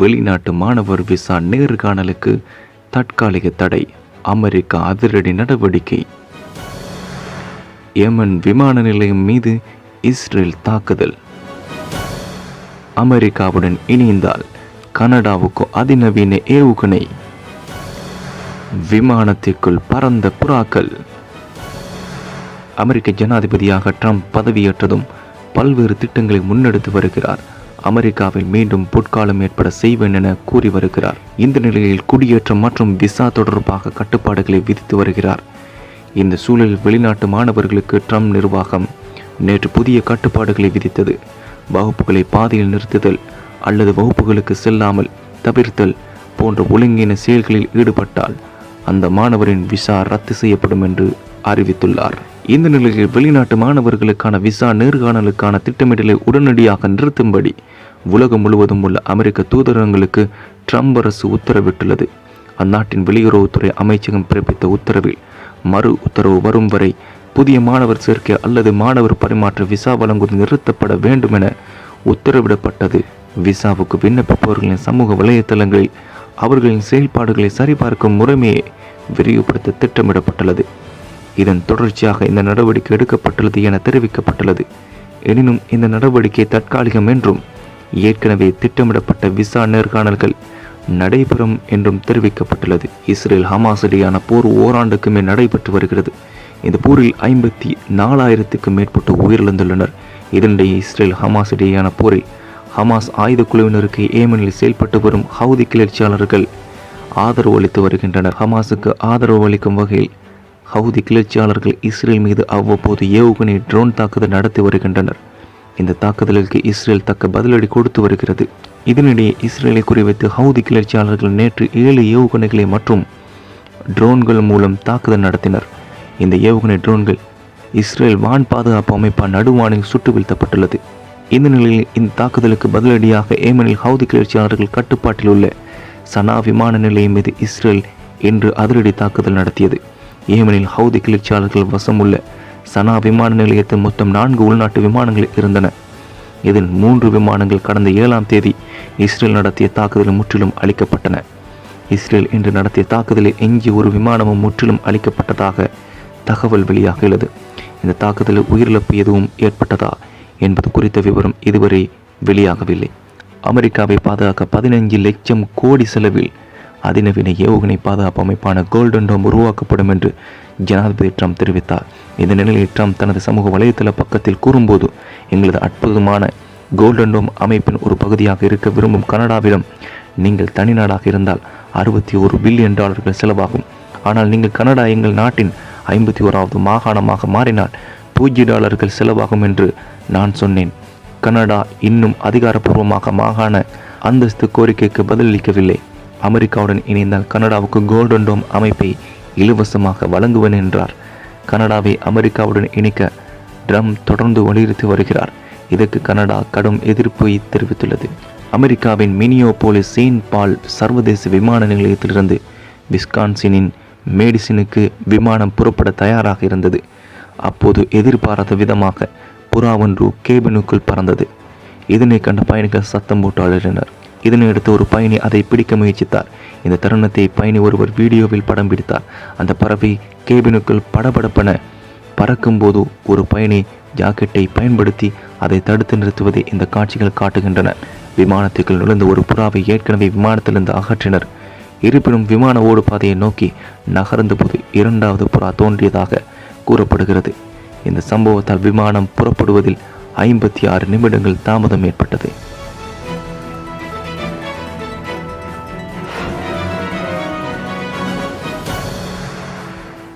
வெளிநாட்டு மாணவர் விசா நேர்காணலுக்கு தற்காலிக தடை, அமெரிக்கா அதிரடி நடவடிக்கை. ஏமன் விமான நிலையம் மீது இஸ்ரேல் தாக்குதல். அமெரிக்காவுடன் இணைந்தால் கனடாவுக்கு அதிநவீன ஏவுகணை. விமானத்திற்குள் பறந்த புறாக்கள். அமெரிக்க ஜனாதிபதியாக ட்ரம்ப் பதவியேற்றதும் பல்வேறு திட்டங்களை முன்னெடுத்து வருகிறார். அமெரிக்காவில் மீண்டும் பொற்காலம் ஏற்பட செய்வேன் என கூறி வருகிறார். இந்த நிலையில் குடியேற்றம் மற்றும் விசா தொடர்பாக கட்டுப்பாடுகளை விதித்து வருகிறார். இந்த சூழலில் வெளிநாட்டு மாணவர்களுக்கு ட்ரம்ப் நிர்வாகம் நேற்று புதிய கட்டுப்பாடுகளை விதித்தது. வகுப்புகளை பாதியில் நிறுத்துதல் அல்லது வகுப்புகளுக்கு செல்லாமல் தவிர்த்தல் போன்ற ஒழுங்கீன செயல்களில் ஈடுபட்டால் அந்த மாணவரின் விசா ரத்து செய்யப்படும் என்று அறிவித்துள்ளார். இந்த நிலையில் வெளிநாட்டு மாணவர்களுக்கான விசா நேர்காணலுக்கான திட்டமிடலை உடனடியாக நிறுத்தும்படி உலகம் முழுவதும் உள்ள அமெரிக்க தூதரகங்களுக்கு ட்ரம்ப் அரசு உத்தரவிட்டுள்ளது. அந்நாட்டின் வெளியுறவுத்துறை அமைச்சகம் பிறப்பித்த உத்தரவில் மறு உத்தரவு வரும் வரை புதிய மாணவர் சேர்க்கை அல்லது மாணவர் பரிமாற்ற விசா வழங்குவது நிறுத்தப்பட வேண்டும் என உத்தரவிடப்பட்டது. விசாவுக்கு விண்ணப்பிப்பவர்களின் சமூக வலைத்தளங்களில் அவர்களின் செயல்பாடுகளை சரிபார்க்கும் முறைமையை விரிவுபடுத்த திட்டமிடப்பட்டுள்ளது. இதன் தொடர்ச்சியாக இந்த நடவடிக்கை எடுக்கப்பட்டுள்ளது என தெரிவிக்கப்பட்டுள்ளது. எனினும் இந்த நடவடிக்கை தற்காலிகம் என்றும் ஏற்கனவே திட்டமிடப்பட்ட விசா நேர்காணல்கள் நடைபெறும் என்றும் தெரிவிக்கப்பட்டுள்ளது. இஸ்ரேல் ஹமாஸ் இடையான போர் ஓராண்டுக்கு மேல் நடைபெற்று வருகிறது. இந்த போரில் 54,000க்கும் மேற்பட்ட உயிரிழந்துள்ளனர். இதனிடையே இஸ்ரேல் ஹமாஸ் இடையேயான போரில் ஹமாஸ் ஆயுத குழுவினருக்கு ஏமனில் செயல்பட்டு வரும் ஹவுதி கிளர்ச்சியாளர்கள் ஆதரவு அளித்து வருகின்றனர். ஹமாஸுக்கு ஆதரவு அளிக்கும் வகையில் ஹவுதி கிளர்ச்சியாளர்கள் இஸ்ரேல் மீது அவ்வப்போது ஏவுகணை ட்ரோன் தாக்குதல் நடத்தி வருகின்றனர். இந்த தாக்குதலுக்கு இஸ்ரேல் தக்க பதிலடி கொடுத்து வருகிறது. இதனிடையே இஸ்ரேலை குறிவைத்து ஹவுதி கிளர்ச்சியாளர்கள் நேற்று 7 ஏவுகணைகளை மற்றும் ட்ரோன்கள் மூலம் தாக்குதல் நடத்தினர். இந்த ஏவுகணை ட்ரோன்கள் இஸ்ரேல் வான் பாதுகாப்பு அமைப்பால் நடுவானில் சுட்டு வீழ்த்தப்பட்டுள்ளது. இந்த நிலையில் இந்த தாக்குதலுக்கு பதிலடியாக ஏமனில் ஹவுதி கிளர்ச்சியாளர்கள் கட்டுப்பாட்டில் உள்ள சனா விமான நிலையம் மீது இஸ்ரேல் இன்று அதிரடி தாக்குதல் நடத்தியது. ஏமனில் ஹவுதி கிளர்ச்சியாளர்கள் வசமுள்ள சனா விமான நிலையத்தில் மொத்தம் 4 உள்நாட்டு விமானங்கள் இருந்தன. இதில் 3 விமானங்கள் கடந்த 7ஆம் தேதி இஸ்ரேல் நடத்திய தாக்குதலில் முற்றிலும் அழிக்கப்பட்டன. இஸ்ரேல் இன்று நடத்திய தாக்குதலில் எஞ்சிய ஒரு விமானமும் முற்றிலும் அழிக்கப்பட்டதாக தகவல் வெளியாகியுள்ளது. இந்த தாக்குதலில் உயிரிழப்பு எதுவும் ஏற்பட்டதா என்பது குறித்த விவரம் இதுவரை வெளியாகவில்லை. அமெரிக்காவை பாதுகாக்க 15 லட்சம் கோடி செலவில் அதிநவீன ஏவுகணை பாதுகாப்பு அமைப்பான கோல்டன் டோம் உருவாக்கப்படும் என்று ஜனாதிபதி ட்ரம்ப் தெரிவித்தார். இந்த நிலையில் ட்ரம்ப் தனது சமூக வலைதள பக்கத்தில் கூறும்போது, எங்களது அற்புதமான கோல்டன் டோம் அமைப்பின் ஒரு பகுதியாக இருக்க விரும்பும் கனடாவிடம் நீங்கள் தனிநாடாக இருந்தால் $61 பில்லியன் செலவாகும். ஆனால் நீங்கள் கனடா எங்கள் நாட்டின் 51வது மாகாணமாக மாறினால் $0 செலவாகும் என்று நான் சொன்னேன். கனடா இன்னும் அதிகாரப்பூர்வமாக மாகாண அந்தஸ்து கோரிக்கைக்கு பதிலளிக்கவில்லை. அமெரிக்காவுடன் இணைந்தால் கனடாவுக்கு கோல்டன் டோம் அமைப்பை இலவசமாக வழங்குவேன் என்றார். கனடாவை அமெரிக்காவுடன் இணைக்க ட்ரம்ப் தொடர்ந்து வலியுறுத்தி வருகிறார். இதற்கு கனடா கடும் எதிர்ப்பை தெரிவித்துள்ளது. அமெரிக்காவின் மினியோபோலிஸ் செயின்ட் பால் சர்வதேச விமான நிலையத்திலிருந்து விஸ்கான்சினின் மேடிசனுக்கு விமானம் புறப்பட தயாராக இருந்தது. அப்போது எதிர்பாராத விதமாக புறா ஒன்று கேபினுக்குள் பறந்தது. இதனை கண்ட பயணிகள் சத்தம் போட்டு அலறினர். இதனையடுத்து ஒரு பயணி அதை பிடிக்க முயற்சித்தார். இந்த தருணத்தை பயணி ஒருவர் வீடியோவில் படம் பிடித்தார். அந்த பறவை கேபினுக்குள் படபடப்பென பறக்கும்போது ஒரு பயணி ஜாக்கெட்டை பயன்படுத்தி அதை தடுத்து நிறுத்துவதை இந்த காட்சிகள் காட்டுகின்றன. விமானத்துக்குள் நுழைந்த ஒரு புறாவை ஏற்கனவே விமானத்திலிருந்து அகற்றினர். இருப்பினும் விமான ஓடு பாதையை நோக்கி நகர்ந்த போது 2வது புறா தோன்றியதாக கூறப்படுகிறது. இந்த சம்பவத்தால் விமானம் புறப்படுவதில் 56 நிமிடங்கள் தாமதம் ஏற்பட்டது.